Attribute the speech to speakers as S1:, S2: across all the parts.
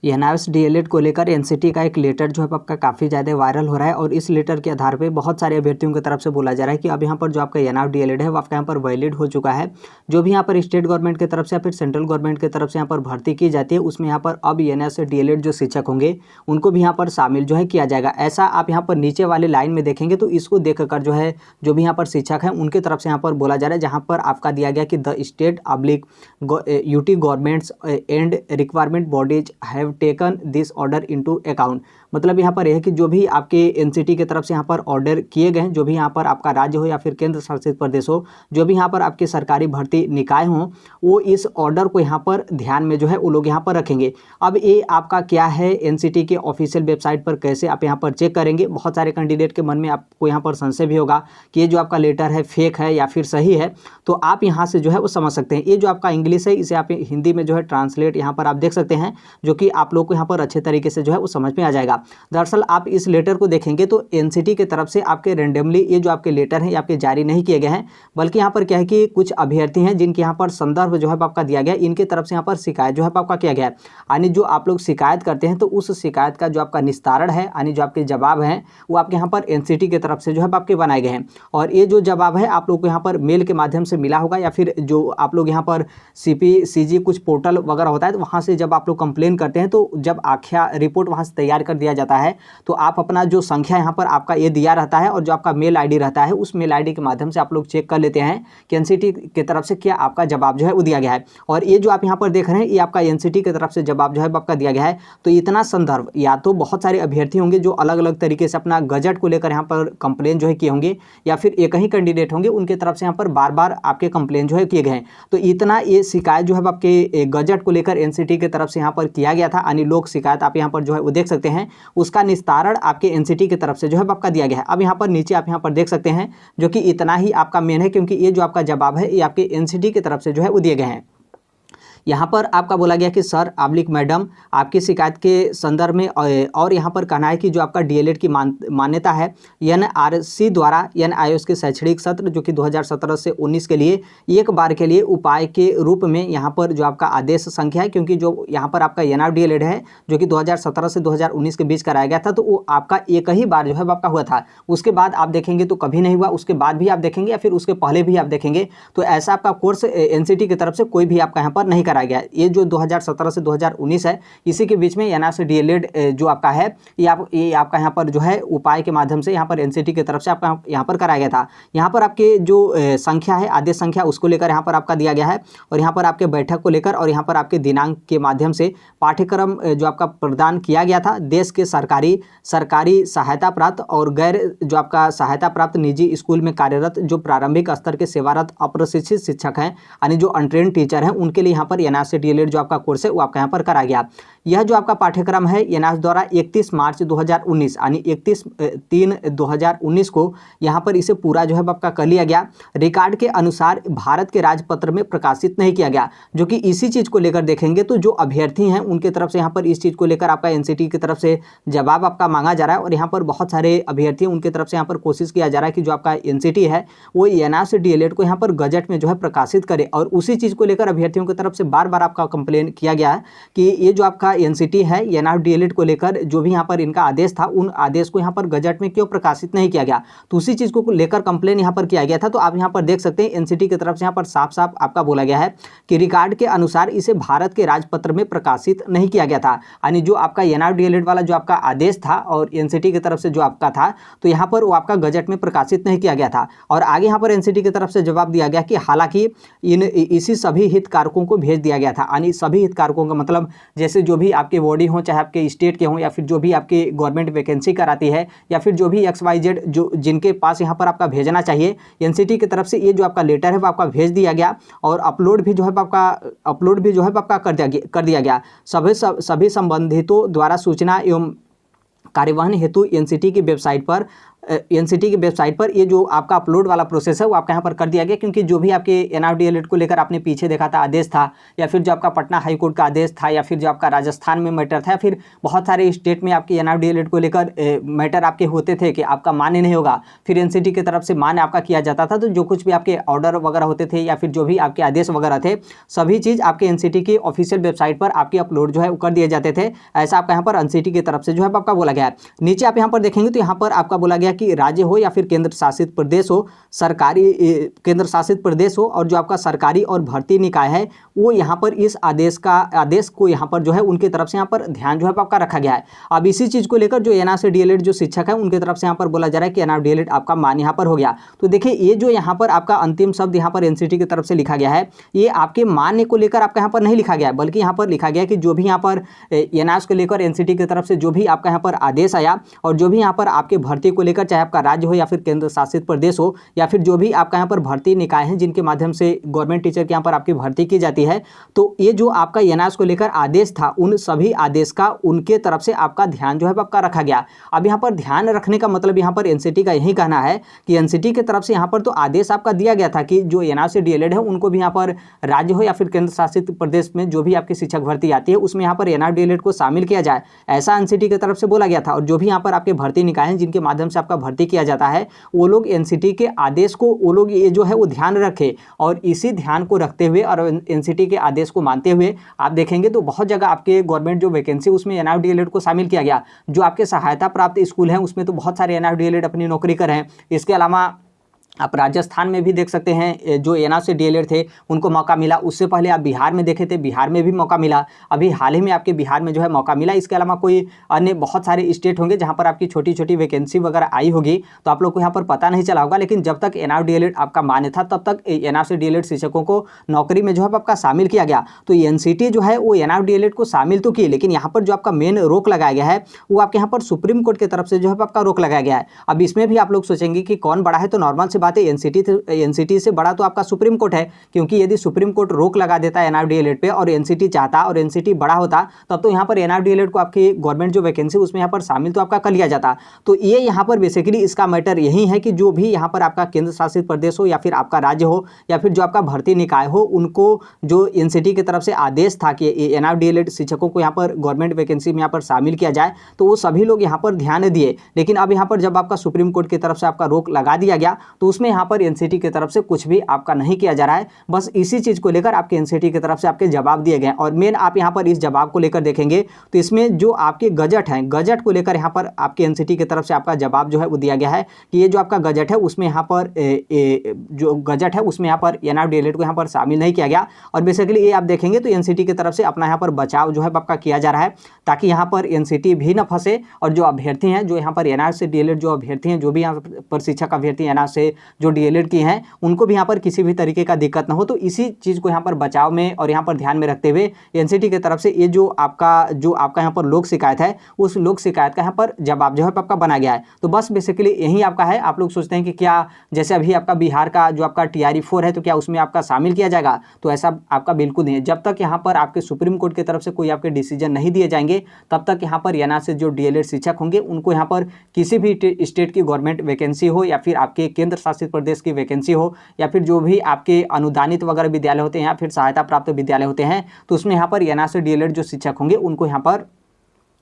S1: NIOS DElEd को लेकर NCT का एक लेटर जो है आपका काफ़ी ज़्यादा वायरल हो रहा है और इस लेटर के आधार पे बहुत सारे अभ्यर्थियों की तरफ से बोला जा रहा है कि अब यहाँ पर जो आपका एनआईओएस डीएलएड है वो आपका यहाँ पर वैलिड हो चुका है। जो भी यहाँ पर स्टेट गवर्नमेंट की तरफ से या फिर सेंट्रल गवर्नमेंट की तरफ से यहाँ पर भर्ती की जाती है उसमें यहाँ पर अब एनआईओएस डीएलएड जो शिक्षक होंगे उनको भी यहाँ पर शामिल जो है किया जाएगा। ऐसा आप यहाँ पर नीचे वाले लाइन में देखेंगे तो इसको देखकर जो है जो भी यहाँ पर शिक्षक हैं उनकी तरफ से यहाँ पर बोला जा रहा है, जहाँ पर आपका दिया गया कि the state oblique UT governments and requirement bodies have taken this order into account. मतलब यहाँ पर यह है कि जो भी आपके एनसीटी की तरफ से यहाँ पर ऑर्डर किए गए हैं, जो भी यहाँ पर आपका राज्य हो या फिर केंद्र शासित प्रदेश हो, जो भी यहाँ पर आपके सरकारी भर्ती निकाय हों, वो इस ऑर्डर को यहाँ पर ध्यान में जो है वो लोग यहाँ पर रखेंगे। अब ये आपका क्या है, एनसीटी के ऑफिशियल वेबसाइट पर कैसे आप यहाँ पर चेक करेंगे। बहुत सारे कैंडिडेट के मन में आपको यहाँ पर संशय भी होगा कि ये जो आपका लेटर है फेक है या फिर सही है, तो आप यहाँ से जो है वो समझ सकते हैं। ये जो आपका इंग्लिश है इसे आप हिंदी में जो है ट्रांसलेट यहाँ पर आप देख सकते हैं, जो कि आप लोग को यहाँ पर अच्छे तरीके से जो है वो समझ में आ जाएगा। दरअसल आप इस लेटर को देखेंगे तो एनसीटी की तरफ से आपके रेंडमली ये जो आपके लेटर हैं ये आपके जारी नहीं किए गए हैं, बल्कि यहाँ पर क्या है कि कुछ अभ्यर्थी हैं जिनके यहाँ पर संदर्भ जो है आपका दिया गया, इनके तरफ से यहाँ पर शिकायत जो है आपका किया गया है। यानी जो आप लोग शिकायत करते हैं तो उस शिकायत का जो आपका निस्तारण है, यानी जो आपके जवाब हैं वो आपके यहाँ पर एनसीटी की तरफ से जो है आपके बनाए गए हैं। और ये जो जवाब है आप लोग को यहाँ पर मेल के माध्यम से मिला होगा, या फिर जो आप लोग यहाँ पर CPCG कुछ पोर्टल वगैरह होता है तो वहाँ से जब आप लोग कंप्लेन करते हैं तो जब आख्या रिपोर्ट वहाँ से तैयार कर दिया जाता है तो आप अपना जो संख्या यहाँ पर आपका ये दिया रहता है और जो आपका मेल आईडी रहता है उस मेल आईडी के माध्यम से आप लोग चेक कर लेते हैं कि एनसीटी की तरफ से क्या आपका जवाब जो है वो दिया गया है। और ये जो आप यहाँ पर देख रहे हैं ये आपका एनसीटी की तरफ से जवाब जो है आपका दिया गया है। तो इतना संदर्भ या तो बहुत सारे अभ्यर्थी होंगे जो अलग अलग तरीके से अपना गजट को लेकर यहाँ पर कंप्लेन जो है किए होंगे, या फिर एक ही कैंडिडेट होंगे उनके तरफ से यहाँ पर बार बार आपके कंप्लेन जो है किए गए हैं। तो इतना ये शिकायत जो है आपके गजट को लेकर एनसीटी की तरफ से यहाँ पर किया गया था, यानी लोक शिकायत आप यहाँ पर जो है वो देख सकते हैं, उसका निस्तारण आपके एनसीटी की तरफ से जो है आपका दिया गया है। अब यहाँ पर नीचे आप यहाँ पर देख सकते हैं जो कि इतना ही आपका मेन है, क्योंकि ये जो आपका जवाब है ये आपके एनसीटी की तरफ से जो है वो दिए गए हैं। यहाँ पर आपका बोला गया कि सर आब्लिक मैडम आपकी शिकायत के संदर्भ में और यहाँ पर कहना है कि जो आपका डीएलएड की मान्यता है एनआरसी द्वारा एनआईओएस के शैक्षणिक सत्र जो कि 2017 से 19 के लिए एक बार के लिए उपाय के रूप में यहाँ पर जो आपका आदेश संख्या है, क्योंकि जो यहाँ पर आपका एनआईओएस डीएलएड है जो कि 2017 से 2019 के बीच कराया गया था तो वो आपका एक ही बार जो है आपका हुआ था। उसके बाद आप देखेंगे तो कभी नहीं हुआ, उसके बाद भी आप देखेंगे या फिर उसके पहले भी आप देखेंगे तो ऐसा आपका कोर्स एनसीटी की तरफ से कोई भी आपका यहाँ पर नहीं कराया गया। ये जो 2017 से 2019 है इसी के बीच में एनआईओएस डीएलएड जो आपका है ये आपका यहाँ पर जो है उपाय के माध्यम से यहाँ पर एनसीटी की तरफ से आपका यहाँ पर कराया गया था। यहाँ पर आपके जो संख्या है आदेश संख्या उसको लेकर यहाँ पर आपका दिया गया है, और यहाँ पर आपके बैठक को लेकर और यहाँ पर आपके दिनांक के माध्यम से पाठ्यक्रम जो आपका प्रदान किया गया था। देश के सरकारी सहायता प्राप्त और गैर जो आपका सहायता प्राप्त निजी स्कूल में कार्यरत जो प्रारंभिक स्तर के सेवारत अप्रशिक्षित शिक्षक हैं, यानी जो अनट्रेन्ड टीचर हैं, उनके लिए यहाँ पर एनआईओएस डीएलएड जो आपका कोर्स है वो आपका यहाँ पर कराया गया। यह जो आपका पाठ्यक्रम है एनआईओएस द्वारा 31 मार्च 2019 यानी 31/3/2019 को यहाँ पर इसे पूरा जो है आपका कर लिया गया। रिकॉर्ड के अनुसार भारत के राजपत्र में प्रकाशित नहीं किया गया, जो कि इसी चीज़ को लेकर देखेंगे तो जो अभ्यर्थी हैं उनके तरफ से यहाँ पर इस चीज़ को लेकर आपका एनसीटी की तरफ से जवाब आपका मांगा जा रहा है। और यहाँ पर बहुत सारे अभ्यर्थी उनके तरफ से यहाँ पर कोशिश किया जा रहा है कि जो आपका एनसीटी है वो एनआईओएस डीएलएड को यहाँ पर गजट में जो है प्रकाशित करे, और उसी चीज़ को लेकर अभ्यर्थियों की तरफ से बार बार आपका कंप्लेन किया गया है कि ये जो आपका एनसीटी है एनआईओएस डीएलएड को लेकर जो भी यहाँ पर इनका आदेश था उन आदेश को यहाँ पर गजट में क्यों प्रकाशित नहीं किया गया, तो उसी चीज़ को लेकर कंप्लेन यहाँ पर किया गया था। तो आप यहाँ पर देख सकते हैं एनसीटी की तरफ से यहाँ पर साफ साफ आपका बोला गया है कि रिकॉर्ड के अनुसार इसे भारत के राजपत्र में प्रकाशित नहीं किया गया था, यानी जो आपका एनआईओएस डीएलएड वाला जो आपका आदेश था और एनसीटी की तरफ से जो आपका था तो यहाँ पर वो आपका गजट में प्रकाशित नहीं किया गया था। और आगे यहाँ पर एनसीटी की तरफ से जवाब दिया गया कि हालांकि इसी सभी हितधारकों को भेज दिया गया था, यानी सभी हितधारकों का मतलब जैसे जो भी आपके बॉडी हों, चाहे आपके स्टेट के हों या फिर जो भी आपकी गवर्नमेंट वैकेंसी कराती है या फिर जो भी XYZ जो जिनके पास यहाँ पर आपका भेजना चाहिए एनसीटी की तरफ से ये जो आपका लेटर है वो आपका भेज दिया गया, और अपलोड भी जो है आपका कर दिया गया। सभी संबंधितों द्वारा सूचना एवं कार्यवाहन हेतु एनसीटी की वेबसाइट पर एनसीटी की वेबसाइट पर ये जो आपका अपलोड वाला प्रोसेस है वो आपका यहाँ पर कर दिया गया, क्योंकि जो भी आपके एनआरडीएलएड को लेकर आपने पीछे देखा था आदेश था, या फिर जो आपका पटना हाई कोर्ट का आदेश था, या फिर जो आपका राजस्थान में मैटर था, फिर बहुत सारे स्टेट में आपके एनआरडीएलएड को लेकर मैटर आपके होते थे कि आपका मान्य नहीं होगा, फिर एनसीटी की तरफ से मान्य आपका किया जाता था। तो जो कुछ भी आपके ऑर्डर वगैरह होते थे या फिर जो भी आपके आदेश वगैरह थे, सभी चीज़ आपके एनसीटी की ऑफिशियल वेबसाइट पर आपके अपलोड जो है वो कर दिए जाते थे। ऐसा आपका यहाँ पर एनसीटी की तरफ से जो है आपका बोला गया है। नीचे आप यहाँ पर देखेंगे तो यहाँ पर आपका बोला गया कि राज्य हो या फिर केंद्र शासित प्रदेश हो, सरकारी केंद्र शासित प्रदेश हो, और जो आपका सरकारी और भर्ती निकाय है वो यहाँ पर इस आदेश को यहाँ पर जो है उनकी तरफ से यहाँ पर ध्यान जो है आपका रखा गया है। अब इसी चीज़ को लेकर जो एनआरसी डीएलएड जो शिक्षक है उनकी तरफ से यहाँ पर बोला जा रहा है कि एनआर डीएलएड आपका मान्य यहाँ पर हो गया। तो देखिए ये जो यहाँ पर आपका अंतिम शब्द यहाँ पर एनसीटी की तरफ से लिखा गया है, ये आपके मान्य को लेकर आपका यहाँ पर नहीं लिखा गया है, बल्कि यहाँ पर लिखा गया है कि जो भी यहाँ पर एनआरएस को लेकर एनसीटी की तरफ से जो भी आपका यहाँ पर आदेश आया, और जो भी यहाँ पर आपके भर्ती को लेकर, चाहे आपका राज्य हो या फिर केंद्र शासित प्रदेश हो, या फिर जो भी आपका यहाँ पर भर्ती निकाय है जिनके माध्यम से गवर्नमेंट टीचर के यहाँ पर आपकी भर्ती की जाती है, तो ये जो आपका एनआरएस को लेकर आदेश था उन सभी आदेश का उनके तरफ से आपका ध्यान जो है आपका रखा गया। अब यहाँ पर ध्यान रखने का मतलब यहाँ पर एनसीटी का यही कहना है कि एनसीटी की तरफ से यहाँ पर तो आदेश आपका दिया गया था कि जो एनआरसी डीएलएड है उनको भी यहाँ पर राज्य हो या फिर केंद्र शासित प्रदेश में जो भी आपकी शिक्षक भर्ती आती है उसमें यहाँ पर एनआर डीएलएड को शामिल किया जाए, ऐसा एनसीटी की तरफ से बोला गया था। और जो भी यहाँ पर आपके भर्ती निकाय हैं जिनके माध्यम से आपका भर्ती किया जाता है, वो लोग एनसीटी के आदेश को वो लोग ये जो है वो ध्यान रखे, और इसी ध्यान को रखते हुए और एनसीटी के आदेश को मानते हुए आप देखेंगे तो बहुत जगह आपके गवर्नमेंट जो वैकेंसी उसमें एनआर डीएलएड को शामिल किया गया। जो आपके सहायता प्राप्त स्कूल हैं उसमें तो बहुत सारे एनआर डीएलएड अपनी नौकरी कर रहे हैं। इसके अलावा आप राजस्थान में भी देख सकते हैं जो एनआरसी डीएलएड थे उनको मौका मिला। उससे पहले आप बिहार में देखे थे, बिहार में भी मौका मिला। अभी हाल ही में आपके बिहार में जो है मौका मिला। इसके अलावा कोई अन्य बहुत सारे स्टेट होंगे जहां पर आपकी छोटी छोटी वैकेंसी वगैरह आई होगी, तो आप लोग को यहाँ पर पता नहीं चला होगा। लेकिन जब तक एनआर डीएलएड आपका मान्य था तब तक एनआरसी डीएलएड शिक्षकों को नौकरी में जो है आपका शामिल किया गया। तो एनसीटी जो है वो एनआर डीएलएड को शामिल तो की, लेकिन यहाँ पर जो आपका मेन रोक लगाया गया है वो आपके यहाँ पर सुप्रीम कोर्ट की तरफ से जो है आपका रोक लगाया गया है। अब इसमें भी आप लोग सोचेंगे कि कौन बड़ा है, तो नॉर्मल सी बात है एनसीटी से बड़ा तो आपका सुप्रीम कोर्ट है, क्योंकि यदि सुप्रीम कोर्ट रोक लगा देता है एनआर डीएलएड पे और एनसीटी चाहता और एनसीटी बड़ा होता तब तो यहाँ पर एनआर डीएलएड को आपकी गवर्नमेंट जो वैकेंसी उसमें यहाँ पर शामिल तो आपका कर लिया जाता। तो ये यहाँ पर बेसिकली इसका मैटर यही है कि जो भी यहाँ पर आपका केंद्र शासित प्रदेश हो या फिर आपका राज्य हो या फिर जो आपका भर्ती निकाय हो, उनको जो एनसीटी की तरफ से आदेश था कि एनआर डीएलएड शिक्षकों को यहाँ पर गवर्नमेंट वैकेंसी में यहाँ पर शामिल किया जाए, तो वो सभी लोग यहाँ पर ध्यान दिए। लेकिन अब यहाँ पर जब आपका सुप्रीम कोर्ट की तरफ से आपका रोक लगा दिया गया तो उसमें यहाँ पर एनसीटी की तरफ से कुछ भी आपका नहीं किया जा रहा है। बस इसी चीज़ को लेकर आपके एनसीटी की तरफ से आपके जवाब दिए गए। और मेन आप यहाँ पर इस जवाब को लेकर देखेंगे तो इसमें जो आपके गजट हैं, गजट को लेकर यहाँ पर आपके एनसीटी की तरफ से आपका जवाब जो है वो दिया गया है कि ये जो आपका गजट है उसमें यहाँ पर जो गजट है उसमें यहाँ पर एनआर डीएलएड को यहाँ पर शामिल नहीं किया गया। और बेसिकली ये आप देखेंगे तो एनसीटी की तरफ से अपना यहाँ पर बचाव जो है आपका किया जा रहा है, ताकि यहाँ पर एनसीटी भी न फंसे और जो अभ्यर्थी हैं जो यहाँ पर एनआर से डीएलएड जो अभ्यर्थी हैं, जो भी यहाँ पर शिक्षक अभ्यर्थी एनआर से जो डीएलएड की हैं, उनको भी यहाँ पर किसी भी तरीके का दिक्कत ना हो। तो इसी चीज़ को यहाँ पर बचाव में और यहाँ पर ध्यान में रखते हुए एनसीटी की तरफ से ये जो आपका यहाँ पर लोक शिकायत है उस लोक शिकायत का यहाँ पर जवाब जो है आपका बना गया है। तो बस बेसिकली यही आपका है। आप लोग सोचते हैं कि क्या जैसे अभी आपका बिहार का जो आपका TRE-4 है तो क्या उसमें आपका शामिल किया जाएगा, तो ऐसा आपका बिल्कुल नहीं है। जब तक यहाँ पर आपके सुप्रीम कोर्ट की तरफ से कोई आपके डिसीजन नहीं दिए जाएंगे तब तक यहाँ पर एनआर से जो डीएलएड शिक्षक होंगे उनको यहाँ पर किसी भी स्टेट की गवर्नमेंट वैकेंसी हो या फिर आपके केंद्र शासित प्रदेश की वैकेंसी हो या फिर जो भी आपके अनुदानित वगैरह विद्यालय होते हैं या फिर सहायता प्राप्त विद्यालय होते हैं, तो उसमें यहाँ पर एनआर से डीएलएड जो शिक्षक होंगे उनको यहाँ पर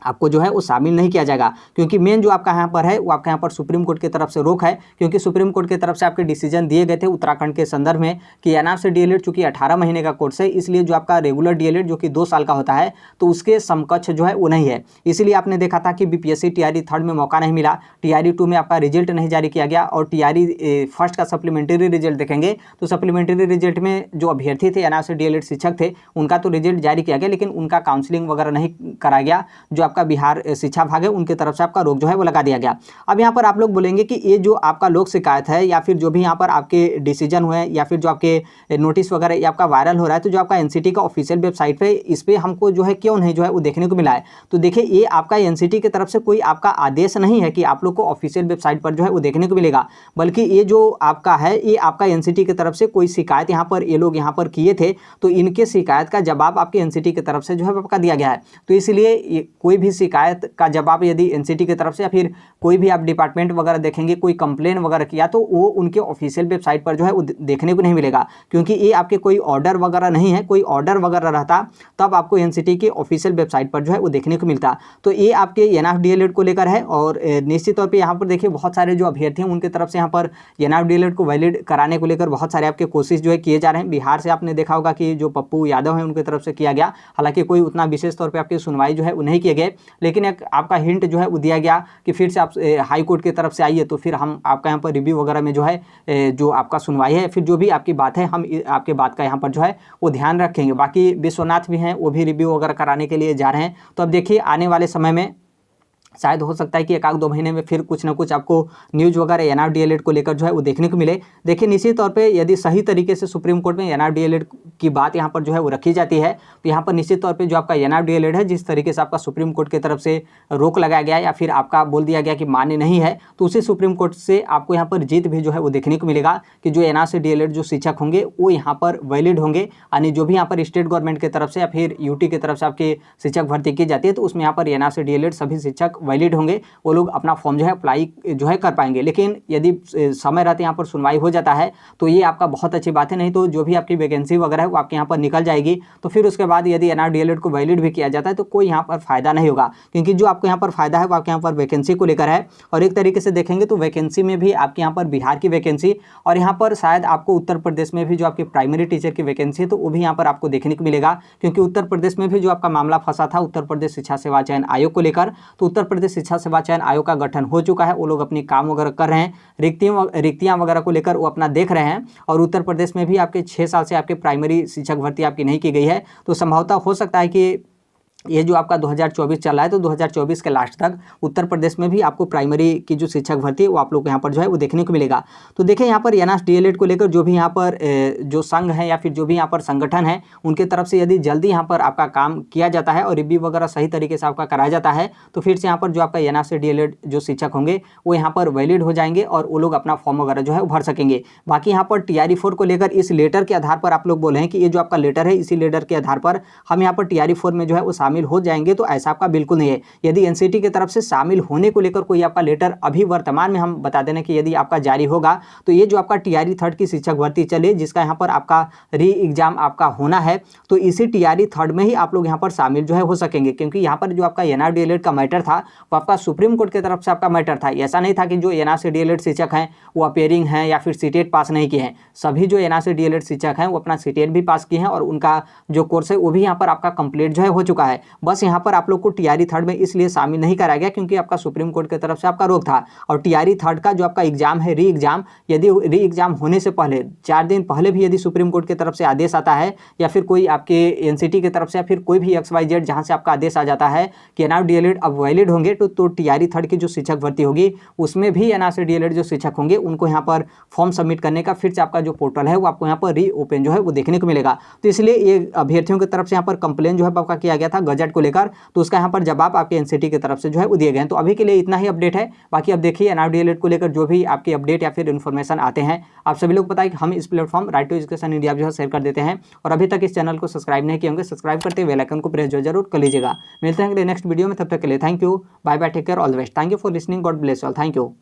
S1: आपको जो है वो शामिल नहीं किया जाएगा। क्योंकि मेन जो आपका यहाँ पर है वो आपका यहाँ पर सुप्रीम कोर्ट की तरफ से रोक है, क्योंकि सुप्रीम कोर्ट की तरफ से आपके डिसीजन दिए गए थे उत्तराखंड के संदर्भ में कि एनआर से डीएलएड चूंकि 18 महीने का कोर्स है, इसलिए जो आपका रेगुलर डीएलएड जो कि 2 साल का होता है तो उसके समकक्ष जो है वो नहीं है। इसीलिए आपने देखा था कि बीपीएससी TRE-3 में मौका नहीं मिला, TRE-2 में आपका रिजल्ट नहीं जारी किया गया, और TRE-1 का सप्लीमेंट्री रिजल्ट देखेंगे तो सप्लीमेंट्री रिजल्ट में जो अभ्यर्थी थे एनआर से डीएलएड शिक्षक थे उनका तो रिजल्ट जारी किया गया, लेकिन उनका काउंसलिंग वगैरह नहीं कराया गया। जो आपका बिहार शिक्षा विभाग है उनकी तरफ से आपका रोक जो है वो लगा दिया गया। अब यहाँ पर आप लोग बोलेंगे कि ये जो आपका लोक शिकायत है या फिर जो भी यहाँ पर आपके डिसीजन हुए या फिर जो आपके नोटिस वगैरह ये आपका वायरल हो रहा है, तो जो आपका एनसीटी का ऑफिशियल वेबसाइट पे इस पर हमको जो है क्यों नहीं जो है वो देखने को मिला है। तो देखिए ये आपका एनसीटी की तरफ से कोई आपका आदेश नहीं है कि आप लोग को ऑफिशियल वेबसाइट पर जो है वो देखने को मिलेगा, बल्कि ये जो आपका है ये आपका एनसीटी की तरफ से कोई शिकायत यहाँ पर ये लोग यहाँ पर किए थे, तो इनके शिकायत का जवाब आपके एनसीटी की तरफ से जो है आपका दिया गया है। तो इसलिए कोई कोई भी शिकायत का जवाब यदि एनसीटी की तरफ से या फिर कोई भी आप डिपार्टमेंट वगैरह देखेंगे कोई कंप्लेन वगैरह किया तो वो उनके ऑफिशियल वेबसाइट पर जो है वो देखने को नहीं मिलेगा, क्योंकि ये आपके कोई ऑर्डर वगैरह नहीं है। कोई ऑर्डर वगैरह रहता तब आपको एनसीटी के ऑफिशियल वेबसाइट पर जो है वो देखने को मिलता। तो ये आपके एनआईएफ डीएलएड को लेकर है। और निश्चित तौर पर यहाँ पर देखिए बहुत सारे जो अभ्यर्थी हैं उनकी तरफ से यहाँ पर एनआईएफ डीएलएड को वैलिड कराने को लेकर बहुत सारे आपके कोशिश जो है किए जा रहे हैं। बिहार से आपने देखा होगा कि जो पप्पू यादव हैं उनकी तरफ से किया गया, हालांकि कोई उतना विशेष तौर पे आपकी सुनवाई जो है वो नहीं किए गए, लेकिन एक आपका हिंट जो है वो दिया गया कि फिर से आप हाई कोर्ट की तरफ से आइए तो फिर हम आपका यहाँ पर रिव्यू वगैरह में जो है जो आपका सुनवाई है फिर जो भी आपकी बात है हम आपके बात का यहाँ पर जो है वो ध्यान रखेंगे। बाकी विश्वनाथ भी हैं, वो भी रिव्यू वगैरह कराने के लिए जा रहे हैं। तो अब देखिए आने वाले समय में शायद हो सकता है कि 1-2 महीने में फिर कुछ ना कुछ आपको न्यूज़ वगैरह एनआईएफ डीएलएड को लेकर जो है वो देखने को मिले। देखिए निश्चित तौर पे यदि सही तरीके से सुप्रीम कोर्ट में एनआईएफ डीएलएड की बात यहाँ पर जो है वो रखी जाती है तो यहाँ पर निश्चित तौर पे जो आपका एनआईएफ डीएलएड है जिस तरीके से आपका सुप्रीम कोर्ट की तरफ से रोक लगाया गया या फिर आपका बोल दिया गया कि मान्य नहीं है, तो उसी सुप्रीम कोर्ट से आपको यहाँ पर जीत भी जो है वो देखने को मिलेगा कि जो एनआईएफ डीएलएड जो शिक्षक होंगे वो यहाँ पर वैलिड होंगे। यानी जो भी यहाँ पर स्टेट गवर्नमेंट की तरफ से या फिर यूटी की तरफ से आपके शिक्षक भर्ती की जाती है तो उसमें यहाँ पर एनआईएफ डीएलएड सभी शिक्षक वैलिड होंगे, वो लोग अपना फॉर्म जो है अप्लाई जो है कर पाएंगे। लेकिन यदि समय रहते यहाँ पर सुनवाई हो जाता है तो ये आपका बहुत अच्छी बात है, नहीं तो जो भी आपकी वैकेंसी वगैरह है वो आपके यहाँ पर निकल जाएगी। तो फिर उसके बाद यदि एनआईएफ डीएलएड को वैलिड भी किया जाता है तो कोई यहाँ पर फायदा नहीं होगा, क्योंकि जो आपको यहाँ पर फायदा है वो आपके यहाँ पर वैकेंसी को लेकर है। और एक तरीके से देखेंगे तो वैकेंसी में भी आपके यहाँ पर बिहार की वैकेंसी और यहाँ पर शायद आपको उत्तर प्रदेश में भी जो आपकी प्राइमरी टीचर की वैकेंसी है तो वो भी यहाँ पर आपको देखने को मिलेगा, क्योंकि उत्तर प्रदेश में भी जो आपका मामला फंसा था उत्तर प्रदेश शिक्षा सेवा चयन आयोग को लेकर, तो उत्तर प्रदेश शिक्षा सेवा चयन आयोग का गठन हो चुका है। वो लोग अपनी काम वगैरह कर रहे हैं, रिक्तियां वगैरह को लेकर वो अपना देख रहे हैं। और उत्तर प्रदेश में भी आपके 6 साल से आपके प्राइमरी शिक्षक भर्ती आपकी नहीं की गई है, तो संभवतः हो सकता है कि ये जो आपका 2024 चल रहा है तो 2024 के लास्ट तक उत्तर प्रदेश में भी आपको प्राइमरी की जो शिक्षक भर्ती है वो आप लोग को यहाँ पर जो है वो देखने को मिलेगा। तो देखिए यहाँ पर एनआईएफ डीएलएड को लेकर जो भी यहाँ पर जो संघ है या फिर जो भी यहाँ पर संगठन है उनके तरफ से यदि जल्दी यहाँ पर आपका काम किया जाता है और रिव्यू वगैरह सही तरीके से आपका कराया जाता है तो फिर से यहाँ पर जो आपका एनआईएफ डीएलएड जो शिक्षक होंगे वो यहाँ पर वैलिड हो जाएंगे और वो लोग अपना फॉर्म वगैरह जो है भर सकेंगे। बाकी यहाँ पर TRE-4 को लेकर इस लेटर के आधार पर आप लोग बोले हैं कि ये जो आपका लेटर है इसी लेटर के आधार पर हम यहाँ पर TRE-4 में जो है वो शामिल हो जाएंगे, तो ऐसा आपका बिल्कुल नहीं है। यदि एनसीटी की तरफ से शामिल होने को लेकर कोई आपका लेटर अभी वर्तमान में हम बता देना कि यदि आपका जारी होगा तो ये जो आपका TRE-3 की शिक्षक भर्ती चले जिसका यहाँ पर आपका री एग्जाम आपका होना है तो इसी TRE-3 में ही आप लोग यहाँ पर शामिल जो है हो सकेंगे, क्योंकि यहाँ पर जो आपका एनआईएफ डीएलएड का मैटर था वो आपका सुप्रीम कोर्ट की तरफ से आपका मैटर था। ऐसा नहीं था कि जो एनआईएफ डीएलएड शिक्षक हैं वो अपेयरिंग हैं या फिर सीटेट पास नहीं किए हैं। सभी जो एनआईएफ डीएलएड शिक्षक हैं वो अपना सीटेट भी पास किए हैं और उनका जो कोर्स है वो भी यहाँ पर आपका कंप्लीट जो है हो चुका है। बस यहाँ पर आप लोग को TRE-3 में इसलिए शामिल नहीं कराया गया क्योंकि आपका सुप्रीम कोर्ट की तरफ से आपका रोक था। और TRE-3 का जो आपका एग्जाम है री एग्जाम, यदि री एग्जाम होने से पहले 4 दिन पहले भी यदि सुप्रीम कोर्ट की तरफ से आदेश आता है या फिर कोई आपके एनसीटी की तरफ से या फिर कोई भी XYZ जहां से आपका आदेश आ जाता है कि एनआईएफ डीएलएड अब वैलिड होंगे तो TRE-3 की जो शिक्षक भर्ती होगी उसमें भी एनआईएफ डीएलएड जो शिक्षक होंगे उनको यहाँ पर फॉर्म सबमिट करने का फिर से आपका जो पोर्टल है वो आपको यहाँ पर री ओपन जो है वो देखने को मिलेगा। तो इसलिए ये अभ्यर्थियों की तरफ से यहाँ पर कंप्लेन जो है आपका किया गया था गजट को लेकर, तो उसका यहाँ पर जवाब आपके एनसीटी की तरफ से जो है वो दिए गए हैं। तो अभी के लिए इतना ही अपडेट है। बाकी अब देखिए एनआईएफ डीएलएड को लेकर जो भी आपकी अपडेट या फिर इन्फॉर्मेशन आते हैं आप सभी लोग पता है कि हम इस platform right to education India जो है शेयर कर देते हैं। और अभी तक इस चैनल को सब्सक्राइब नहीं किए होंगे सब्सक्राइब करते बेल आइकन को प्रेस जरूर कर लीजिएगा। मिलते हैं अगले नेक्स्ट वीडियो में, तब तक के लिए thank you, bye bye, take care, all the best. Thank you for listening, God bless all, thank you.